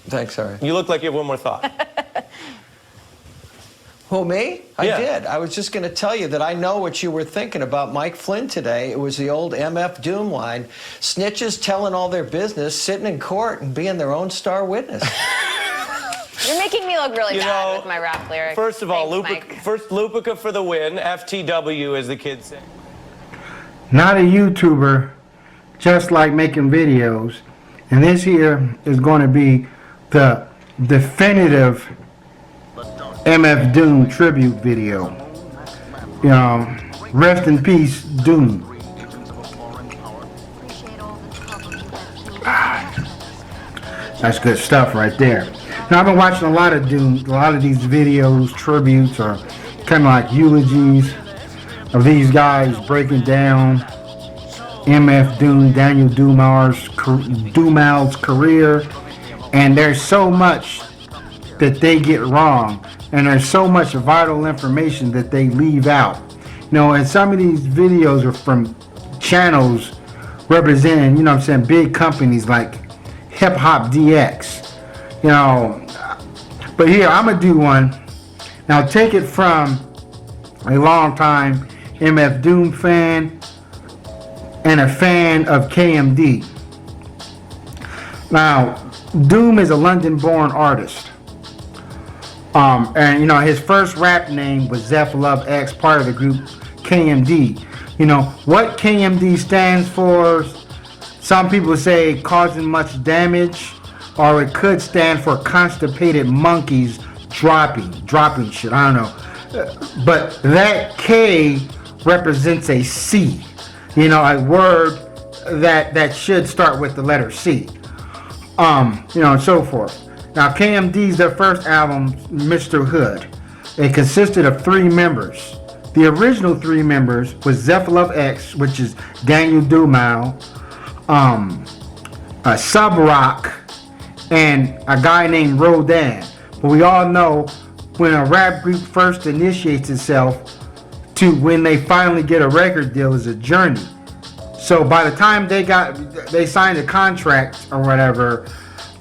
Thanks, sorry. You look like you have one more thought. Who, me? I Yeah. did. I was just going to tell you that I know what you were thinking about Mike Flynn today. It was the old MF Doom line. Snitches telling all their business, sitting in court and being their own star witness. You're making me look really bad with my rap lyrics. First of all, Thanks, Lupica for the win. FTW, as the kids say. Not a YouTuber, just like making videos. And this here is going to be the definitive MF Doom tribute video. Rest in peace, Doom. That's good stuff right there. Now I've been watching a lot of Doom, a lot of these videos, tributes, or kind of like eulogies of these guys breaking down MF Doom, Daniel Dumal's career, and there's so much that they get wrong, and there's so much vital information that they leave out. And some of these videos are from channels representing, big companies like Hip Hop DX. But here, I'm going to do one. Now, take it from a long-time MF Doom fan and a fan of KMD. Now, Doom is a London-born artist. And his first rap name was Zeph Love X, part of the group KMD. What KMD stands for, some people say causing much damage, or it could stand for constipated monkeys dropping shit, I don't know. But that K represents a C, a word that should start with the letter C, and so forth. Now, KMD's their first album, Mr. Hood. It consisted of 3 members. The original 3 members was Zeph Love X, which is Daniel Dumal, Sub Rock, and a guy named Rodan. But we all know when a rap group first initiates itself to when they finally get a record deal is a journey. So by the time they signed a contract or whatever,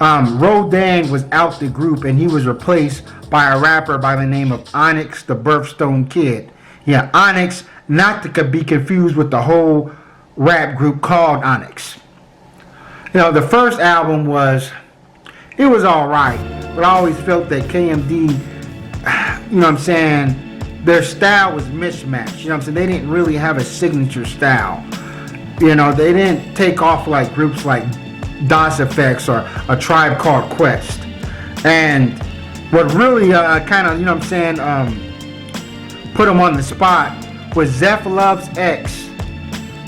Rodan was out the group and he was replaced by a rapper by the name of Onyx the Birthstone Kid. Yeah, Onyx, not to be confused with the whole rap group called Onyx. The first album was alright, but I always felt that KMD, their style was mismatched. They didn't really have a signature style. They didn't take off like groups like DOS Effects or A Tribe Called Quest. And what really put them on the spot was Zeph Love's X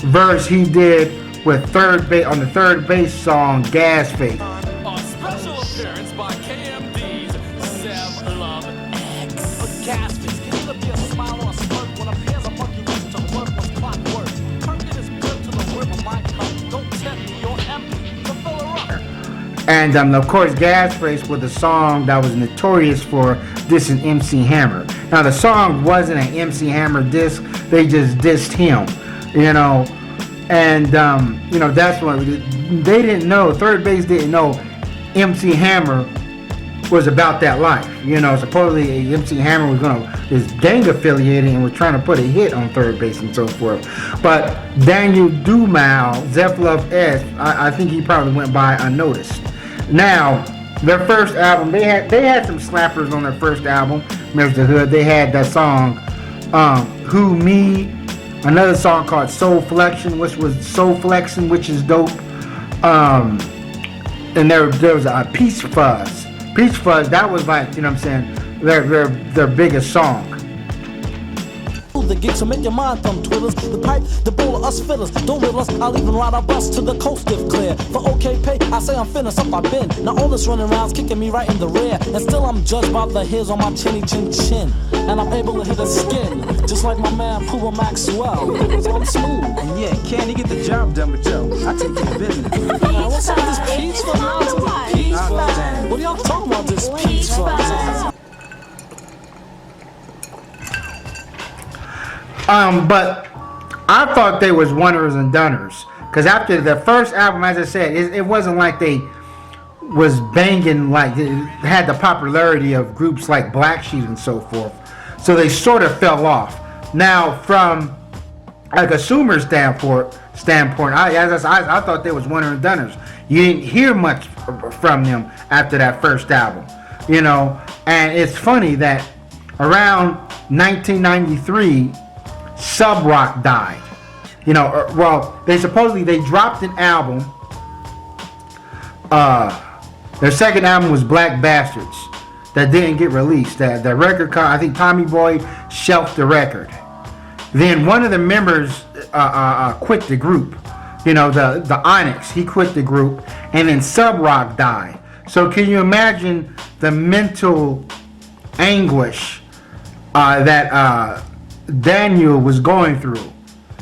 verse he did with on the third bass song Gas Face. A special appearance by KMD's Zeph Love X. A gas face. Can either be a smile or a smirk when a pair's a monkey wants to work was clockwork. Turning is good to the rim of my cup. Don't tempt me, you're empty. To fill her up. And of course, Gas Face was a song that was notorious for dissing MC Hammer. Now the song wasn't an MC Hammer diss; they just dissed him, And that's what they didn't know. Third Base didn't know MC Hammer was about that life. Supposedly MC Hammer is gang affiliated and was trying to put a hit on Third Base and so forth. But Daniel Dumal, Zeph Love S, I think he probably went by unnoticed. Now, their first album, they had some slappers on their first album, Mr. Hood. They had that song, Who Me, another song called Soul Flexion, which is dope. And there was a Peach Fuzz. Peach Fuzz, that was like, their biggest song. The gigs will make your mind thumb twiddlers. The pipe, the bowl of us fiddlers. Don't riddle us, I'll even ride our bus to the coast if clear. For okay pay, I say I'm finished up, I've been. Now all this running around's kicking me right in the rear. And still I'm judged by the hairs on my chinny chin chin. And I'm able to hit a skin, just like my man Puma Maxwell. Because I'm smooth. And yeah, can he get the job done with Joe? I take care of business. Man, what's up with this peach fuzz? Peach fuzz? What are y'all talking about, this peach fuzz? But I thought they was oneers and doners, because after the first album, as I said, it wasn't like they was banging, like it had the popularity of groups like Black Sheep and so forth. So they sort of fell off. Now, from a consumer standpoint, I thought they was one and doneers. You didn't hear much from them after that first album, you know. And it's funny that around 1993, Sub Rock died. You know, well, they dropped an album. Their second album was Black Bastards that didn't get released. The record, I think Tommy Boy shelved the record. Then one of the members quit the group. You know, the Onyx, he quit the group, and then Sub Rock died. So can you imagine the mental anguish that Daniel was going through?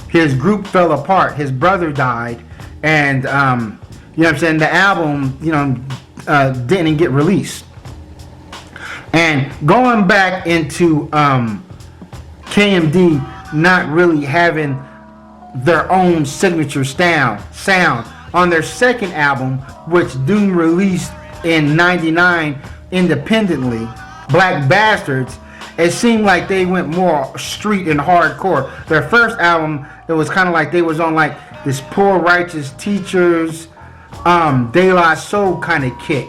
His group fell apart. His brother died, and you know what I'm saying, the album, you know, didn't get released. And going back into KMD not really having their own signature sound on their second album, which Doom released in '99 independently, Black Bastards, it seemed like they went more street and hardcore. Their first album, it was kind of like they was on like this Poor Righteous Teachers, De La Soul kind of kick.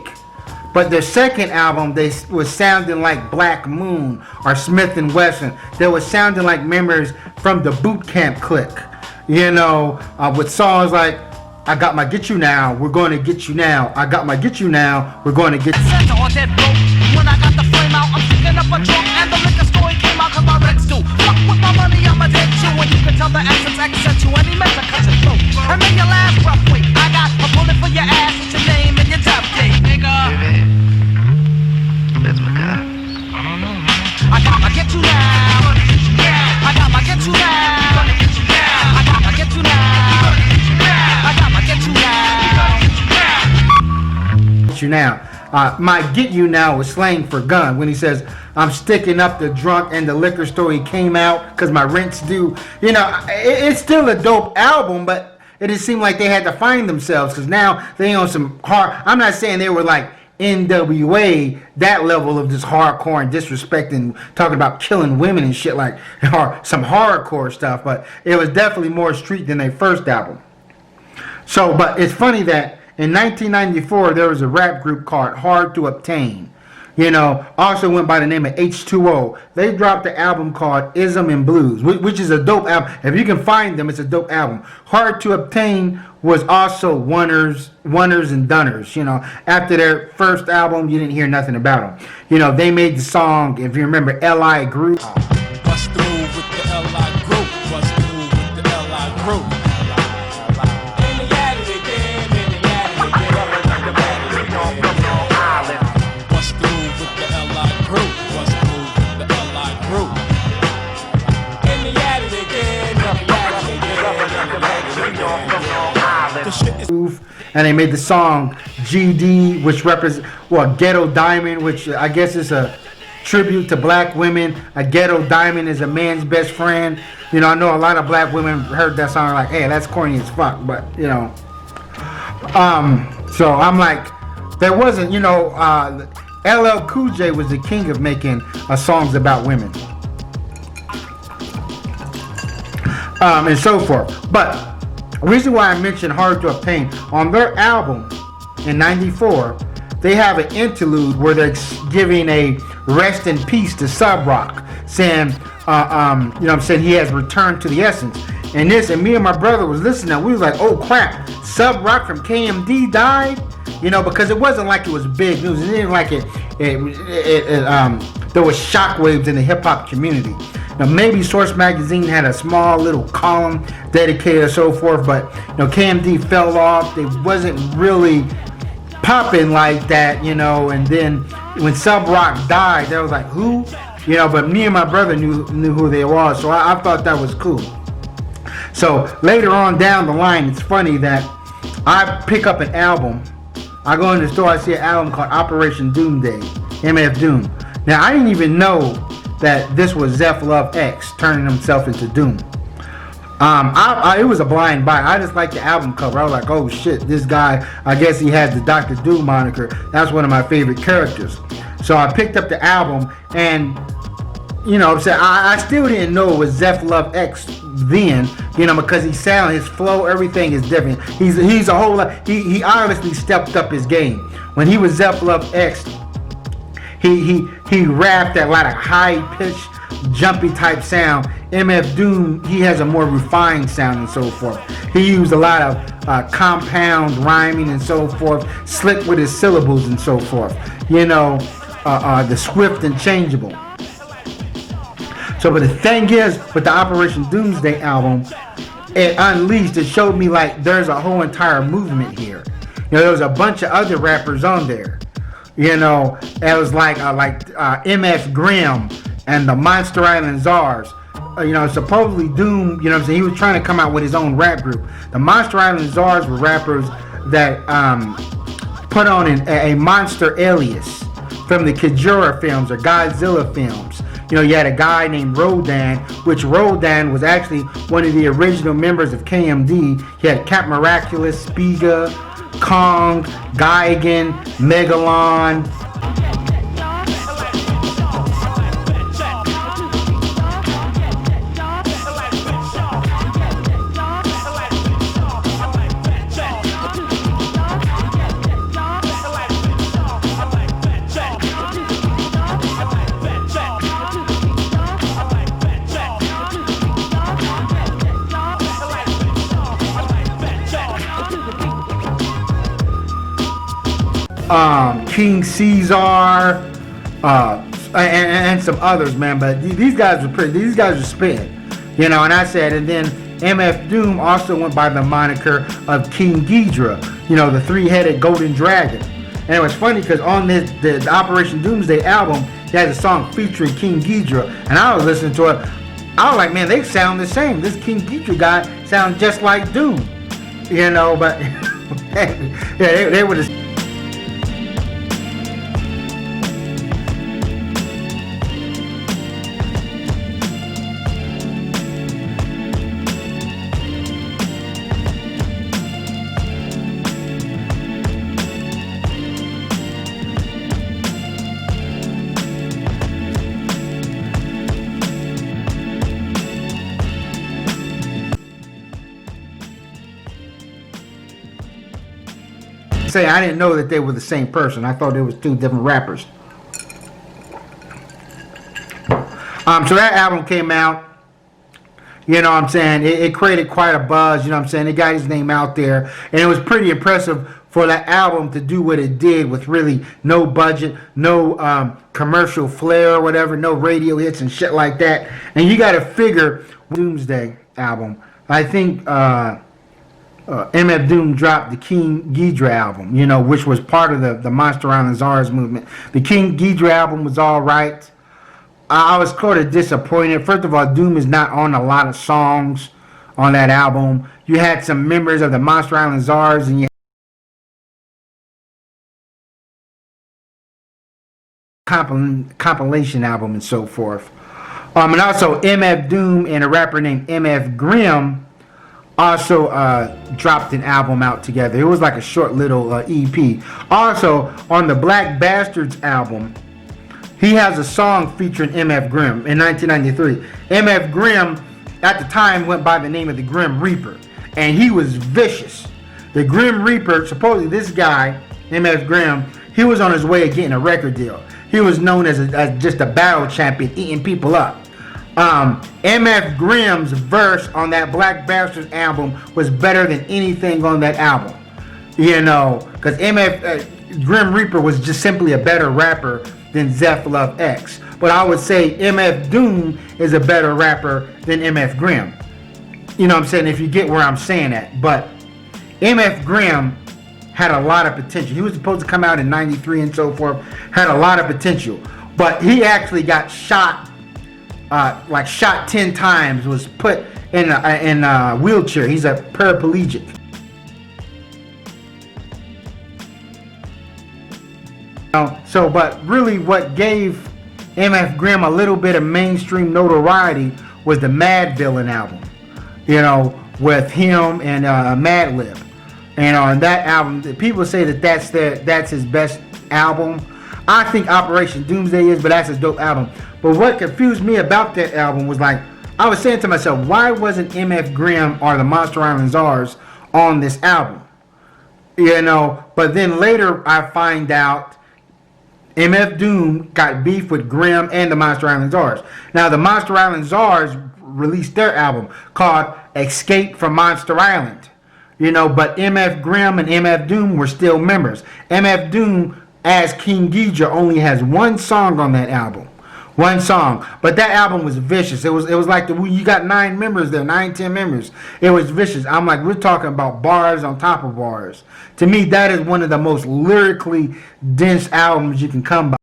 But their second album, they was sounding like Black Moon or Smith and Wesson. They was sounding like members from the Boot Camp clique, you know, with songs like I got my Get You Now, We're Going to Get You Now. I got my Get You Now, We're Going to Get You. When I got the flame out, I'm picking up a drunk and the liquor store came out 'cause my Rex do. Fuck with my money, I'm a dead Jew, and you can tell the accent's accent you, and he meant to cut your throat. And then your last rough weight, I got a bullet for your ass with your name and your top date, nigga. That's my guy. I got my Get You Now. I got my Get You Now. I got my Get You Now. I got my Get You Now. Get You Now. My Get You Now was slang for gun. When he says, I'm sticking up the drunk and the liquor store, he came out because my rent's due. You know, it's still a dope album, but it just seemed like they had to find themselves because now they on some hard. I'm not saying they were like NWA, that level of just hardcore and disrespecting, talking about killing women and shit, like, or some hardcore stuff, but it was definitely more street than their first album. So, but it's funny that in 1994, there was a rap group called Hard to Obtain. You know, also went by the name of H2O. They dropped an album called Ism and Blues, which is a dope album. If you can find them, it's a dope album. Hard to Obtain was also Oneers and Doners. You know, after their first album, you didn't hear nothing about them. You know, they made the song, if you remember, L.I. Group. Bust the move with the L.I. group. Bust the move with the L.I. group. And they made the song GD, which represents, well, Ghetto Diamond, which I guess is a tribute to black women. A ghetto diamond is a man's best friend. You know, I know a lot of black women heard that song like, hey, that's corny as fuck, but you know. So I'm like, there wasn't, you know, LL Cool J was the king of making songs about women. And so forth. But the reason why I mentioned Hard to Obtain, on their album in '94, they have an interlude where they're giving a rest in peace to Sub Rock, saying, you know what I'm saying, he has returned to the essence. And this, and me and my brother was listening, we was like, oh crap, Sub Rock from KMD died? You know, because it wasn't like it was big news. It didn't like there was shockwaves in the hip hop community. Now maybe Source Magazine had a small little column dedicated and so forth, but you know, KMD fell off. They wasn't really popping like that, you know. And then when Sub Rock died, they was like, who? You know, but me and my brother knew who they were, so I thought that was cool. So later on down the line, it's funny that I pick up an album. I go in the store, I see an album called Operation Doomsday, MF Doom. Now I didn't even know that this was Zeph Love X turning himself into Doom. It was a blind buy. I just liked the album cover. I was like, oh shit, this guy, I guess he had the Dr. Doom moniker. That's one of my favorite characters. So I picked up the album, and you know what I'm saying, I still didn't know it was Zeph Love X then, you know, because his sound, his flow, everything is different. He's a whole lot, he obviously stepped up his game. When he was Zeph Love X, he rapped that lot of high pitched, jumpy type sound. MF Doom, he has a more refined sound and so forth. He used a lot of compound rhyming and so forth, slick with his syllables and so forth. You know, the swift and changeable. So, but the thing is, with the Operation Doomsday album, it unleashed, it showed me like there's a whole entire movement here. You know, there was a bunch of other rappers on there. You know, it was like MF Grimm and the Monster Island Czars. You know, supposedly Doom, you know what I'm saying, he was trying to come out with his own rap group. The Monster Island Czars were rappers that put on a monster alias from the Kajura films or Godzilla films. You know, you had a guy named Rodan, which Rodan was actually one of the original members of KMD. You had Cap Miraculous, Spiga, Kong, Gigan, Megalon. King Caesar, and some others, man. But these guys were pretty. These guys were spitting, you know. And I said, and then MF Doom also went by the moniker of King Ghidra, you know, the three-headed golden dragon. And it was funny because on the Operation Doomsday album, he had a song featuring King Ghidra, and I was listening to it. I was like, man, they sound the same. This King Ghidra guy sounds just like Doom, you know. But yeah, they were just. Say I didn't know that they were the same person. I thought they was two different rappers. So that album came out. You know what I'm saying? It created quite a buzz. You know what I'm saying? It got his name out there, and it was pretty impressive for that album to do what it did with really no budget, no commercial flair or whatever, no radio hits and shit like that. And you got to figure Doomsday album. I think. MF Doom dropped the King Ghidra album, you know, which was part of the Monster Island Czars movement. The King Ghidra album was all right. I was sort of disappointed. First of all, Doom is not on a lot of songs on that album. You had some members of the Monster Island Czars, and you had compilation album and so forth. And also MF Doom and a rapper named MF Grimm also dropped an album out together. It was like a short little EP. Also, on the Black Bastards album, he has a song featuring MF Grimm in 1993. MF Grimm, at the time, went by the name of the Grim Reaper, and he was vicious. The Grim Reaper, supposedly this guy, MF Grimm, he was on his way of getting a record deal. He was known as just a battle champion, eating people up. MF Grimm's verse on that Black Bastards album was better than anything on that album, you know, because Grim Reaper was just simply a better rapper than Zeph Love X. But I would say MF Doom is a better rapper than MF Grimm. You know what I'm saying, if you get where I'm saying at. But MF Grimm had a lot of potential. He was supposed to come out in '93 and so forth, had a lot of potential. But he actually got shot. Shot 10 times, was put in a wheelchair. He's a paraplegic. But really what gave MF Grimm a little bit of mainstream notoriety was the Mad Villain album. with him and Madlib. On that album, people say that's his best album. I think Operation Doomsday is, but that's his dope album. But what confused me about that album was like, I was saying to myself, why wasn't MF Grimm or the Monster Island Czars on this album? But then later I find out MF Doom got beef with Grimm and the Monster Island Czars. Now the Monster Island Czars released their album called Escape from Monster Island. But MF Grimm and MF Doom were still members. MF Doom, as King Ghidra, only has one song on that album. One song. But that album was vicious. It was like you got 9 members there, 10 members. It was vicious. I'm like, we're talking about bars on top of bars. To me, that is one of the most lyrically dense albums you can come by.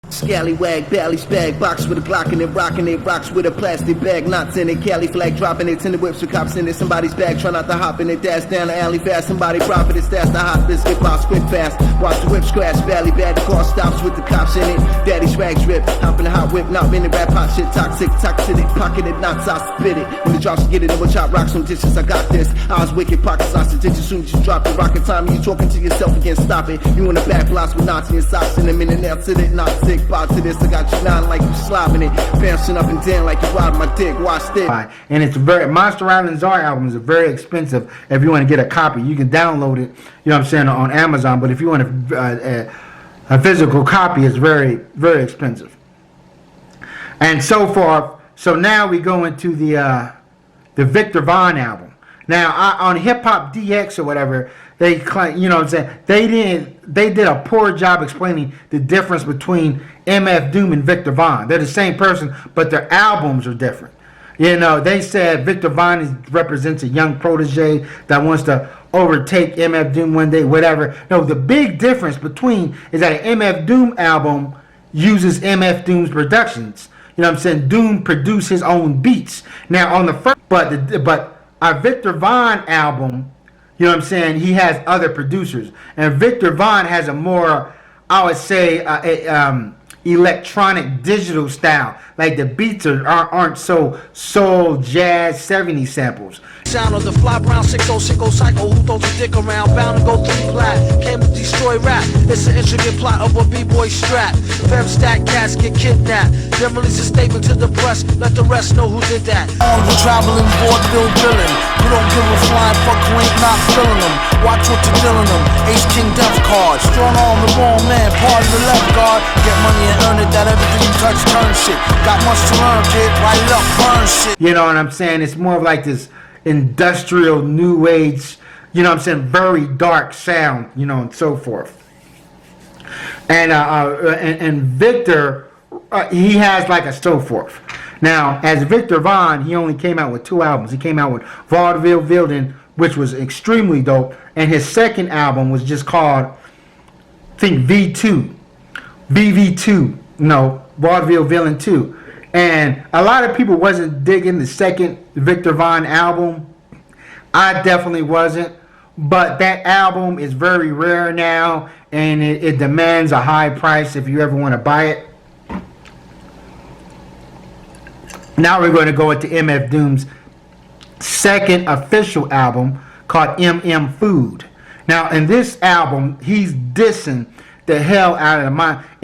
Scallywag, bally spag, box with a Glock in it, rocking it, rocks with a plastic bag, knots in it, Cali flag dropping it, tinted whips with cops in it, somebody's bag, try not to hop in it, dash down the alley fast, somebody profit it, that's the hot biscuit box, quick fast, watch the whip scratch, valley bad, the car stops with the cops in it, daddy swags rip, hop in the hot whip, not in the rap hot shit, toxic, pocket it, knots, I spit it, when the drops get it, and we'll chop rocks on dishes, I got this, I was wicked, pocket sausage, as soon as you drop it, rocket time, you talking to yourself again, stop it, you in the back blocks with knots in your socks, in a minute, now sit it, not sick, to this, I got you nodding like you slobbing it, bouncing up and down like you riding my dick, watch this. And it's Monster Island Czar album is very expensive. If you want to get a copy, you can download it, on Amazon. But if you want a physical copy, it's very, very expensive. And so forth. So now we go into the Victor Vaughn album. Now on Hip Hop DX or whatever, they claim, they did a poor job explaining the difference between MF Doom and Victor Vaughn. They're the same person, but their albums are different. They said Victor Vaughn represents a young protege that wants to overtake MF Doom one day, whatever. No, the big difference between is that an MF Doom album uses MF Doom's productions. Doom produced his own beats. Now on the first, but our Victor Vaughn album, he has other producers. And Victor Vaughn has a more, I would say, electronic digital style. Like the beats aren't so soul, jazz, 70s samples. Sound of the fly brown 6060 psycho who throws a dick around, bound to go through plat. Came to destroy rap. It's an intricate plot of a b-boy strap. Fem stack cats get kidnapped. Then release a statement to the press. Let the rest know who did that. We're traveling vaudeville villain. You don't give a flying fuck who ain't not feeling them. Watch what you're dealing them. Ace King Death card. Strong arm the wrong man. Pardon the left guard. Get money and earn it. That everything you touch turn shit. Got much to learn, kid. Write it up, burn shit. You know what I'm saying? It's more of like this industrial new age, very dark sound, and so forth. And Victor, he has like a so forth. Now, as Victor Vaughn, he only came out with 2 albums. He came out with Vaudeville Villain, which was extremely dope, and his second album was just called, I think, VV2, Vaudeville Villain 2. And a lot of people wasn't digging the second Victor Vaughn album. I definitely wasn't. But that album is very rare now, and it demands a high price if you ever want to buy it. Now we're going to go into MF Doom's second official album called MM Food. Now in this album, he's dissing the hell out of the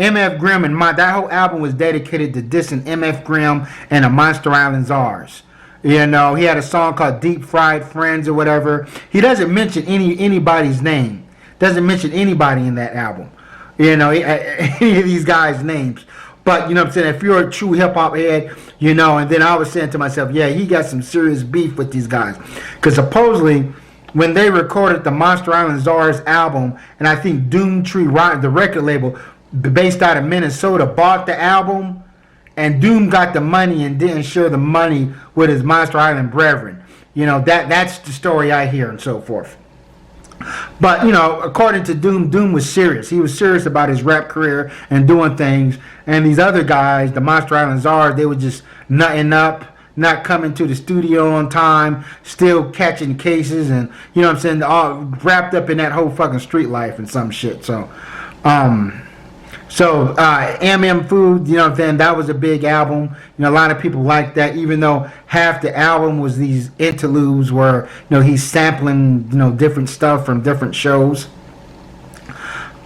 MF Grimm, and that whole album was dedicated to dissing MF Grimm and the Monster Island Czars. He had a song called Deep Fried Friends or whatever. He doesn't mention anybody's name. Doesn't mention anybody in that album. Any of these guys' names. But if you're a true hip hop head, and then I was saying to myself, yeah, he got some serious beef with these guys, because supposedly when they recorded the Monster Island Czars album, and I think Doomtree, the record label based out of Minnesota, bought the album, and Doom got the money and didn't share the money with his Monster Island brethren. That's the story I hear and so forth. But, according to Doom was serious. He was serious about his rap career and doing things. And these other guys, the Monster Island Czars, they were just nutting up, not coming to the studio on time, still catching cases, and all wrapped up in that whole fucking street life and some shit. So, So MM Food, you know what I'm saying, that was a big album. You know, a lot of people liked that, even though half the album was these interludes where, you know, he's sampling, you know, different stuff from different shows.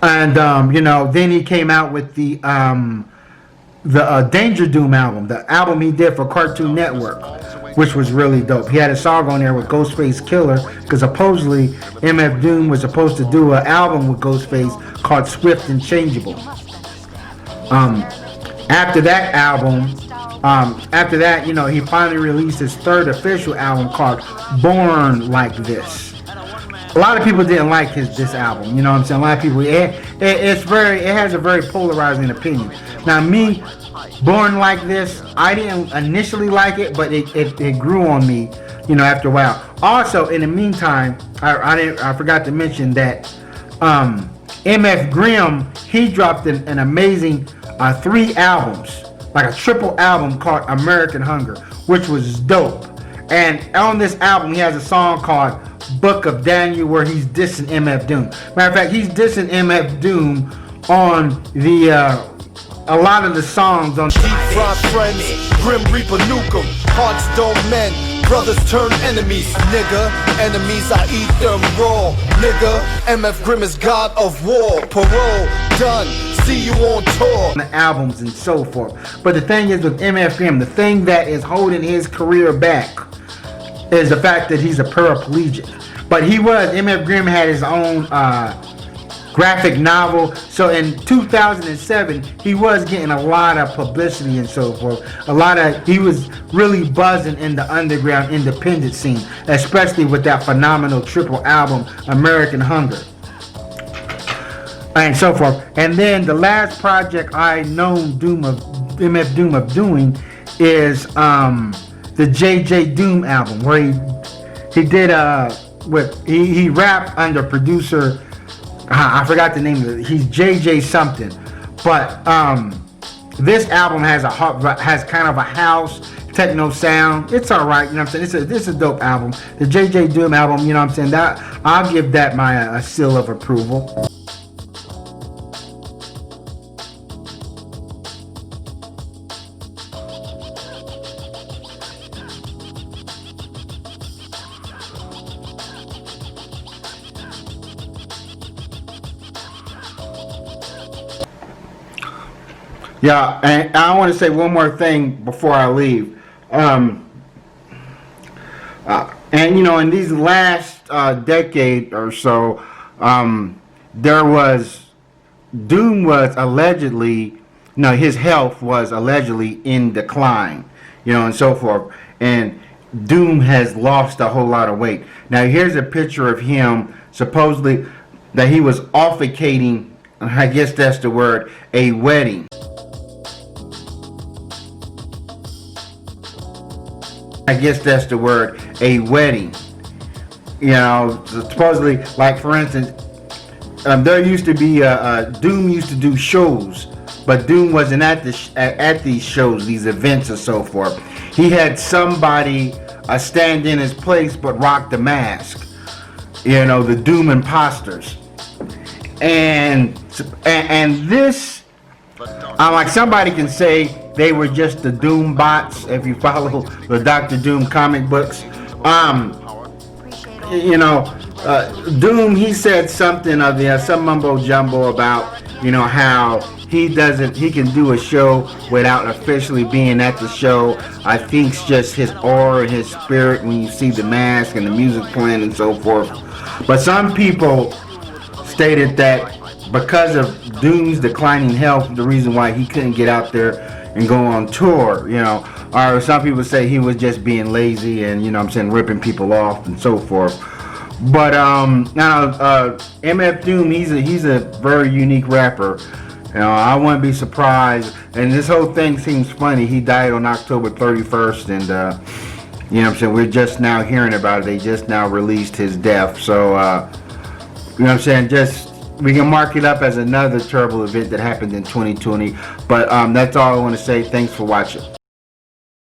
And you know, then he came out with the Danger Doom album, the album he did for Cartoon Network, which was really dope. He had a song on there with Ghostface Killer, because supposedly MF Doom was supposed to do an album with Ghostface called Swift and Changeable. After that album, after that, you know, he finally released his third official album called Born Like This. A lot of people didn't like this album, you know what I'm saying? A lot of people, it has a very polarizing opinion. Now me, Born Like This, I didn't initially like it, but it grew on me, you know, after a while. Also, in the meantime, I forgot to mention that MF Grimm, he dropped an amazing 3 albums, like a triple album called American Hunger, which was dope. And on this album, he has a song called Book of Daniel, where he's dissing MF Doom. Matter of fact, he's dissing MF Doom on the a lot of the songs on Deep fried friends, Grim Reaper nuke 'em. Hearts don't mend, brothers turn enemies, nigga. Enemies, I eat them raw, nigga. MF Grimm is god of war. Parole done, see you on tour. The albums and so forth. But the thing is with MF Grimm, the thing that is holding his career back is the fact that he's a paraplegic. But MF Grimm had his own graphic novel. So in 2007, he was getting a lot of publicity and so forth. He was really buzzing in the underground independent scene, especially with that phenomenal triple album, American Hunger, and so forth. And then the last project I know MF Doom of doing is the JJ Doom album, where he did he rapped under producer, I forgot the name of it. He's JJ something, but this album has kind of a house techno sound. It's all right, you know what I'm saying. It's a dope album. The JJ Doom album, you know what I'm saying. That I'll give that my seal of approval. Yeah, and I want to say one more thing before I leave. And you know, in these last decade or so, Doom was allegedly, his health was allegedly in decline, and so forth. And Doom has lost a whole lot of weight. Now here's a picture of him supposedly that he was officiating, I guess that's the word, a wedding. I guess that's the word, a wedding. Supposedly, like for instance, there used to be Doom used to do shows, but Doom wasn't at these shows, these events, or so forth. He had somebody stand in his place, but rock the mask. The Doom imposters, and this, like somebody can say they were just the Doom bots if you follow the Dr. Doom comic books. Doom, he said something of some mumbo jumbo about how he can do a show without officially being at the show. I think it's just his aura and his spirit when you see the mask and the music playing and so forth. But some people stated that because of Doom's declining health, the reason why he couldn't get out there and go on tour, or some people say he was just being lazy and ripping people off and so forth. But now MF Doom, he's a very unique rapper. I wouldn't be surprised, and this whole thing seems funny. He died on October 31st, and we're just now hearing about it. They just now released his death, so just we can mark it up as another terrible event that happened in 2020. But that's all I want to say. Thanks for watching.